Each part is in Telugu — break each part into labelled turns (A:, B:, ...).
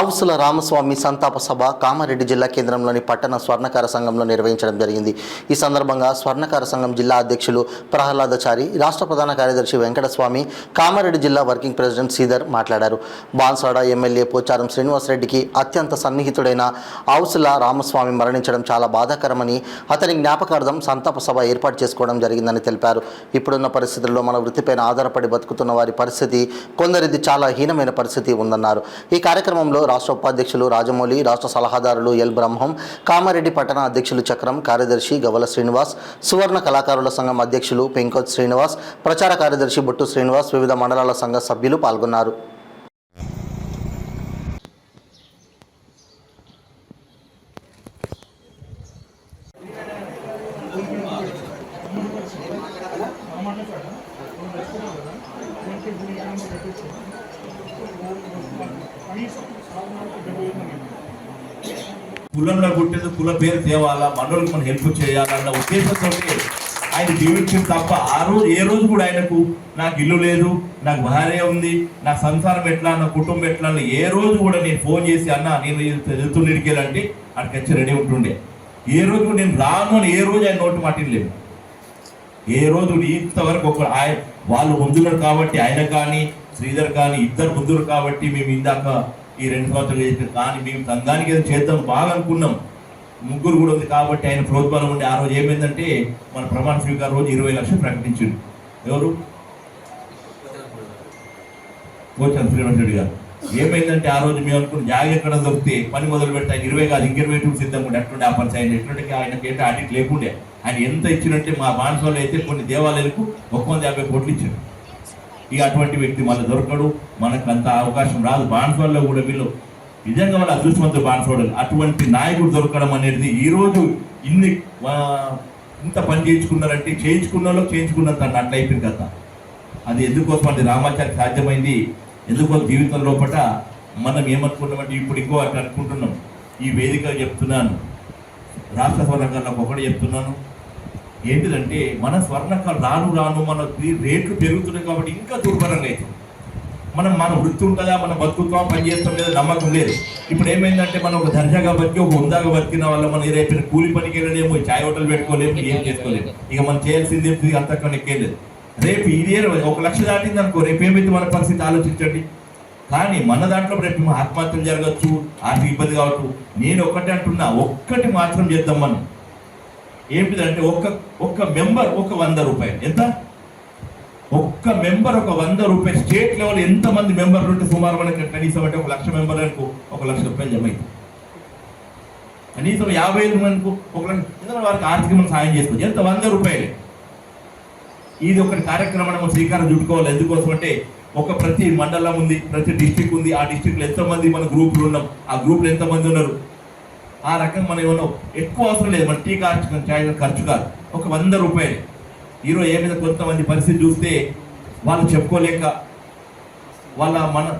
A: ఆవుసుల రామస్వామి సంతాప సభ కామారెడ్డి జిల్లా కేంద్రంలోని పట్టణ స్వర్ణకార సంఘంలో నిర్వహించడం జరిగింది. ఈ సందర్భంగా స్వర్ణకార సంఘం జిల్లా అధ్యక్షులు ప్రహ్లాదాచారి, రాష్ట్ర ప్రధాన కార్యదర్శి వెంకటస్వామి, కామారెడ్డి జిల్లా వర్కింగ్ ప్రెసిడెంట్ శ్రీధర్ మాట్లాడారు. బాన్స్వాడ ఎమ్మెల్యే పోచారం శ్రీనివాసరెడ్డికి అత్యంత సన్నిహితుడైన ఆవుసుల రామస్వామి మరణించడం చాలా బాధాకరమని, అతని జ్ఞాపకార్థం సంతాప సభ ఏర్పాటు చేసుకోవడం జరిగిందని తెలిపారు. ఇప్పుడున్న పరిస్థితుల్లో మన వృత్తిపైన ఆధారపడి బతుకుతున్న వారి పరిస్థితి కొందరిది చాలా హీనమైన పరిస్థితి ఉందన్నారు. ఈ కార్యక్రమంలో రాష్ట్ర ఉపాధ్యక్షులు రాజమౌళి, రాష్ట్ర సలహాదారులు ఎల్ బ్రహ్మం, కామారెడ్డి పట్టణ అధ్యక్షులు చక్రం, కార్యదర్శి గవల శ్రీనివాస్, సువర్ణ కళాకారుల సంఘం అధ్యక్షులు పెంకోత్ శ్రీనివాస్, ప్రచార కార్యదర్శి బొట్టు శ్రీనివాస్, వివిధ మండలాల సంఘ సభ్యులు పాల్గొన్నారు.
B: కులంలో పుట్టిన కుల పేరు తేవాలా, మనోళ్ళకి మనం హెల్ప్ చేయాలన్న ఉద్దేశంతో ఆయన జీవించింది తప్ప ఏ రోజు కూడా ఆయనకు నాకు ఇల్లు లేదు, నాకు భార్య ఉంది, నా సంసారం ఎట్లా, నా కుటుంబం ఎట్లా అని ఏ రోజు కూడా నేను ఫోన్ చేసి అన్న నేను వెళ్తున్న ఇడికెళ్ళంటే అక్కడికి వచ్చి రెడీ ఉంటుండే. ఏ రోజు నేను రాను అని ఏ రోజు ఆయన నోటి మాటినలేదు. ఏ రోజు ఇంతవరకు వాళ్ళు ముందున్నారు కాబట్టి ఆయన కానీ శ్రీధర్ కానీ ఇద్దరు ముందురు కాబట్టి మేము ఇందాక ఈ 2 సంవత్సరాలు చేసిన కానీ మేము సంఘానికి ఏదో చేద్దాం బాగా అనుకున్నాం. ముగ్గురు కూడా ఉంది కాబట్టి ఆయన ప్రోత్సాహం ఉండి ఆ రోజు ఏమైందంటే మన ప్రమాణ స్వీకారం రోజు 20 లక్షలు ప్రకటించింది. ఎవరు? పోచారం శ్రీనివాసరెడ్డి గారు. ఏమైందంటే ఆ రోజు మేము అనుకున్న జాగ్రత్త ఎక్కడ దొరికితే పని మొదలు పెడితే 20 కాదు 22 సిద్ధం ఉండే. అట్లుండే ఆ పని ఆయన ఎట్లుంటే ఆయనకి ఏంటంటే ఆడిట్ లేకుండే. ఆయన ఎంత ఇచ్చినట్టే మా బాన్సోళ్ళు అయితే కొన్ని దేవాలయాలకు 150 కోట్లు ఇచ్చారు. ఇక అటువంటి వ్యక్తి మళ్ళీ దొరకడు, మనకు అంత అవకాశం రాదు. బాన్సోళ్ళలో కూడా వీళ్ళు నిజంగా వాళ్ళ అదృష్టవంతులు బాన్సోళ్ళు. అటువంటి నాయకుడు దొరకడం అనేది ఈరోజు ఇంత పని చేయించుకున్నారంటే చేయించుకున్నంత అట్లా అయిపోయింది కదా. అది ఎందుకోసం అంటే రామాచారికి సాధ్యమైంది. ఎందుకోసం జీవితం లోపల మనం ఏమనుకుంటామంటే ఇప్పుడు ఇంకో అట్లా అనుకుంటున్నాం. ఈ వేదిక చెప్తున్నాను, రాష్ట్ర స్వర్ణకారులకు ఒకటి చెప్తున్నాను, ఏంటిదంటే మన స్వర్ణకారు రాను మన రేట్లు పెరుగుతున్నాయి కాబట్టి ఇంకా దుర్భరంగా అవుతుంది. మన వృత్తి ఉంటుందా, మన బతుకుతాం, పని చేస్తాం లేదా నమ్మకం లేదు. ఇప్పుడు ఏమైందంటే మనం ఒక దర్జాగా బతికి ఒక ఉందాగా బతికిన వల్ల మనం రేపు కూలి పనికి వెళ్ళలేము, చాయ్ హోటల్ పెట్టుకోలేము, ఏం చేసుకోలేము. ఇక మనం చేయాల్సింది ఏంటి, అంతకన్నా ఎక్కేలేదు. రేపు ఇదే 1 లక్ష దాటింది అనుకో, రేపు ఏమైతే మన పరిస్థితి ఆలోచించండి. కానీ మన దాంట్లో రేపు ఆత్మహత్యలు జరగచ్చు, ఆర్థిక ఇబ్బంది కావచ్చు. నేను ఒకటి అంటున్నా, ఒక్కటి మాత్రం చేద్దాం మనం. ఏంటిదంటే ఒక్క మెంబర్ 100 రూపాయలు. ఎంత? ఒక్క మెంబర్ 100 రూపాయలు. స్టేట్ లెవెల్ ఎంతమంది మెంబర్లు ఉంటే సుమారు మనకి కనీసం అంటే 1 లక్ష మెంబర్లకు 1 లక్ష రూపాయలు జమ అవుతుంది. కనీసం 50,000 మందికి 1 లక్ష, ఎందుకంటే వారికి ఆర్థికంగా సాయం చేసుకోవచ్చు. ఎంత? 100 రూపాయలే. ఇది ఒకటి కార్యక్రమం శ్రీకారం చుట్టుకోవాలి. ఎందుకోసం అంటే ప్రతి మండలం ఉంది, ప్రతి డిస్టిక్ ఉంది. ఆ డిస్టిక్లో ఎంతమంది మన గ్రూపులు ఉన్నాం, ఆ గ్రూపులు ఎంతమంది ఉన్నారు, ఆ రకంగా మనం ఏమన్నా ఎక్కువ అవసరం లేదు. మన టీ ఖర్చు కాదు, 100 రూపాయలు. ఈరోజు ఏమైనా కొంతమంది పరిస్థితి చూస్తే వాళ్ళు చెప్పుకోలేక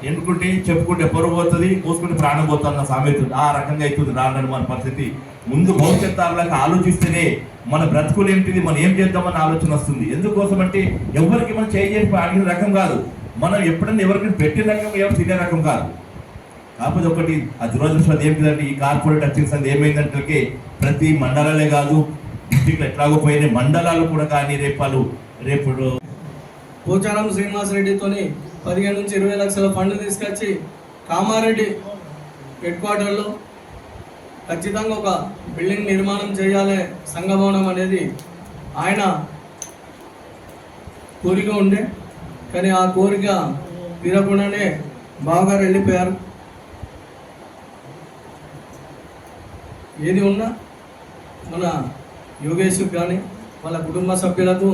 B: ఎన్నుకుంటే చెప్పుకుంటే పొరుగు పోతుంది, పోసుకుంటే ప్రాణం పోతుంది నా సామెత. ఆ రకంగా అవుతుంది రాను మన పరిస్థితి. ముందు భవిష్యత్ తరాలకు ఆలోచిస్తేనే మన బ్రతుకులు ఏంటిది, మనం ఏం చేద్దామని ఆలోచన వస్తుంది. ఎందుకోసం అంటే ఎవరికి మనం చేసి అడిగిన రకం కాదు, మనం ఎప్పుడైనా ఎవరికైనా పెట్టిన రకం, ఎవరు తినే రకం కాదు. కాకపోతే ఒకటి దురదృష్టం ఏంటిదంటే ఈ కార్పొరేట్ వచ్చిన ఏమైందంటే ప్రతి మండలాలే కాదు డిస్ట్రిక్ట్లు ఎట్లాగో పోయినాయి, మండలాలు కూడా కానీ రేపు
C: పోచారం శ్రీనివాసరెడ్డితో 15 నుంచి 20 లక్షల ఫండ్ తీసుకొచ్చి కామారెడ్డి హెడ్ క్వార్టర్లో ఖచ్చితంగా ఒక బిల్డింగ్ నిర్మాణం చేయాలి, సంఘభవనం అనేది ఆయన కోరిక ఉండే. కానీ ఆ కోరిక తీరకుండానే బావగారు వెళ్ళిపోయారు. ఏది ఉన్నా మన యోగేష్కి కానీ వాళ్ళ కుటుంబ సభ్యులకు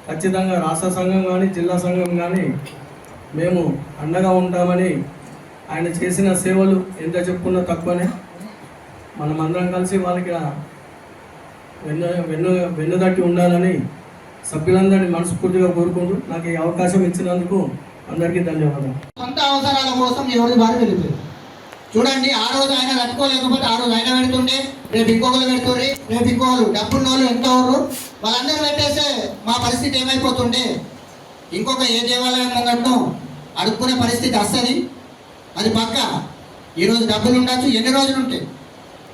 C: ఖచ్చితంగా రాష్ట్ర సంఘం కానీ జిల్లా సంఘం కానీ మేము అండగా ఉంటామని, ఆయన చేసిన సేవలు ఎంత చెప్పుకున్నా తక్కువనే. మనమందరం కలిసి వాళ్ళకి వెన్నుదట్టి ఉండాలని సభ్యులందరినీ మనస్ఫూర్తిగా కోరుకుంటూ నాకు ఈ అవకాశం ఇచ్చినందుకు అందరికీ ధన్యవాదాలు.
D: సొంత అవసరాల కోసం ఎవరి బాధ వెళ్ళిపోయింది. చూడండి, ఆ రోజు ఆయన కట్టుకోలేకపోతే ఆ రోజు ఆయన పెడుతుండే, రేపు ఇంకొకరు పెడుతుంది, రేపు ఇంకొకరు డబ్బున్న వాళ్ళు ఎంత ఎవరు వాళ్ళందరూ పెట్టేస్తే మా పరిస్థితి ఏమైపోతుండే. ఇంకొక ఏ దేవాలయం ముంగట్నో అడుక్కునే పరిస్థితి వస్తుంది, అది పక్క. ఈరోజు డబ్బులు ఉండొచ్చు, ఎన్ని రోజులు ఉంటాయి.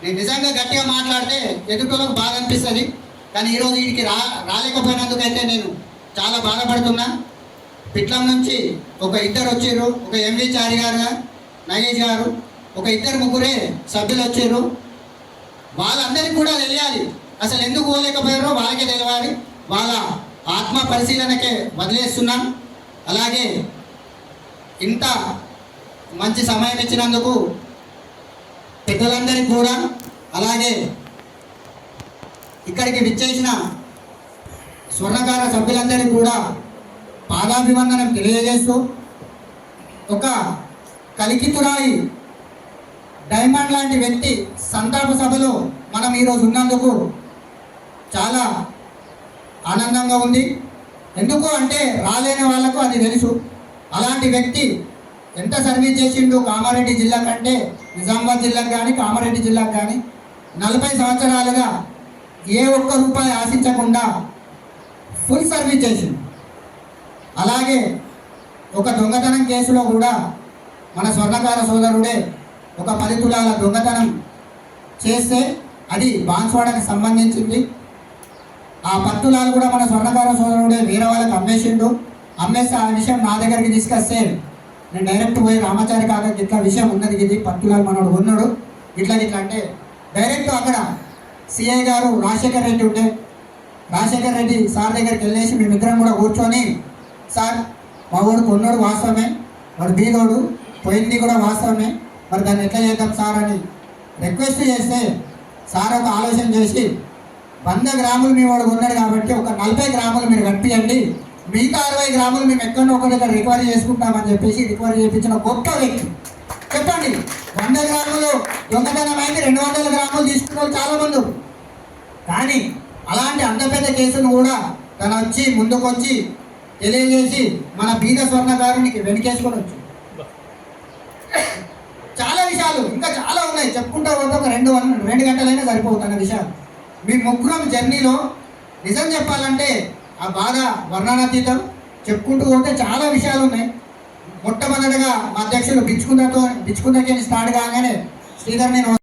D: నేను నిజంగా గట్టిగా మాట్లాడితే ఎదుటోళ్ళకు బాధ అనిపిస్తుంది. కానీ ఈరోజు వీడికి రాలేకపోయినందుకైతే నేను చాలా బాధపడుతున్నా. పిట్లం నుంచి ఒక ఇద్దరు వచ్చారు, ఒక ఎంవి చారి గారు, నగేష్ గారు, ఒక ఇద్దరు ముగ్గురే సభ్యులు వచ్చారు. వాళ్ళందరికీ కూడా తెలియాలి అసలు ఎందుకు పోలేకపోయారో వాళ్ళకే తెలియాలి. వాళ్ళ ఆత్మ పరిశీలనకే వదిలేస్తున్నాం. అలాగే ఇంత మంచి సమయం ఇచ్చినందుకు పెద్దలందరికీ కూడా, అలాగే ఇక్కడికి విచ్చేసిన స్వర్ణకార సభ్యులందరికీ కూడా పాదాభివందనం తెలియజేస్తూ, ఒక కలికితురాయి డైమండ్ లాంటి వ్యక్తి సంతాప సభలో మనం ఈరోజు ఉన్నందుకు చాలా ఆనందంగా ఉంది. ఎందుకు అంటే రాలేని వాళ్ళకు అది తెలుసు. అలాంటి వ్యక్తి ఎంత సర్వీస్ చేసిండు కామారెడ్డి జిల్లా కంటే, నిజామాబాద్ జిల్లాకు కానీ కామారెడ్డి జిల్లాకు కానీ 40 సంవత్సరాలుగా ఏ ఒక్క రూపాయి ఆశించకుండా ఫుల్ సర్వీస్ చేసిండు. అలాగే ఒక దొంగతనం కేసులో కూడా మన స్వర్ణకార సోదరుడే ఒక 10 తులాల దొంగతనం చేస్తే అది బాన్స్వాడకి సంబంధించింది. ఆ 10 తులాలు కూడా మన స్వర్ణకార సోదరుడే వేరే వాళ్ళకి అమ్మేసిండు. అమ్మేస్తే ఆ విషయం నా దగ్గరికి తీసుకొస్తే నేను డైరెక్ట్ పోయి రామాచారి కాకకి ఇట్లా విషయం ఉన్నది, ఇది 10 తులాలు మనోడు ఉన్నాడు ఇట్లా అంటే డైరెక్ట్ అక్కడ సిఐ గారు రాజశేఖర్ రెడ్డి ఉంటే రాజశేఖర్ రెడ్డి సార్ దగ్గరికి వెళ్ళేసి మేమిద్దరం కూడా కూర్చొని, సార్ మా వాడు కొన్నాడు వాస్తవమే, వాడు బీదోడు, పోయింది కూడా వాస్తవమే, మరి దాన్ని ఎట్లా చేద్దాం సార్ అని రిక్వెస్ట్ చేస్తే సార్ ఒక ఆలోచన చేసి 100 గ్రాములు మీ వాడు కొన్నాడు కాబట్టి ఒక 40 గ్రాములు మీరు కట్టియండి, మిగతా 60 గ్రాములు మేము ఎక్కడో ఒక దగ్గర రికవరీ చేసుకుంటామని చెప్పేసి రికవరీ చేయించిన గొప్ప వ్యక్తి. చెప్పండి, 100 గ్రాములు దొంగతనం అయింది, 200 గ్రాములు తీసుకున్న వాళ్ళు చాలా మంది. కానీ అలాంటి అంత పెద్ద కేసును కూడా తను వచ్చి ముందుకొచ్చి తెలియజేసి మన బీద స్వర్ణకారునికి వెనుకేసుకొని వచ్చు. చాలా విషయాలు ఇంకా చాలా ఉన్నాయి, చెప్పుకుంటా పోతే ఒక 2 గంటలైనా సరిపోతున్న విషయాలు. మీ ముగ్గురం జర్నీలో నిజం చెప్పాలంటే ఆ బాధ వర్ణనాతీతం. చెప్పుకుంటూ పోతే చాలా విషయాలు ఉన్నాయి. మొట్టమొదటిగా మా అధ్యక్షులు బిచ్చుకుందకి స్టార్ట్ కాగానే శ్రీధర్ నేను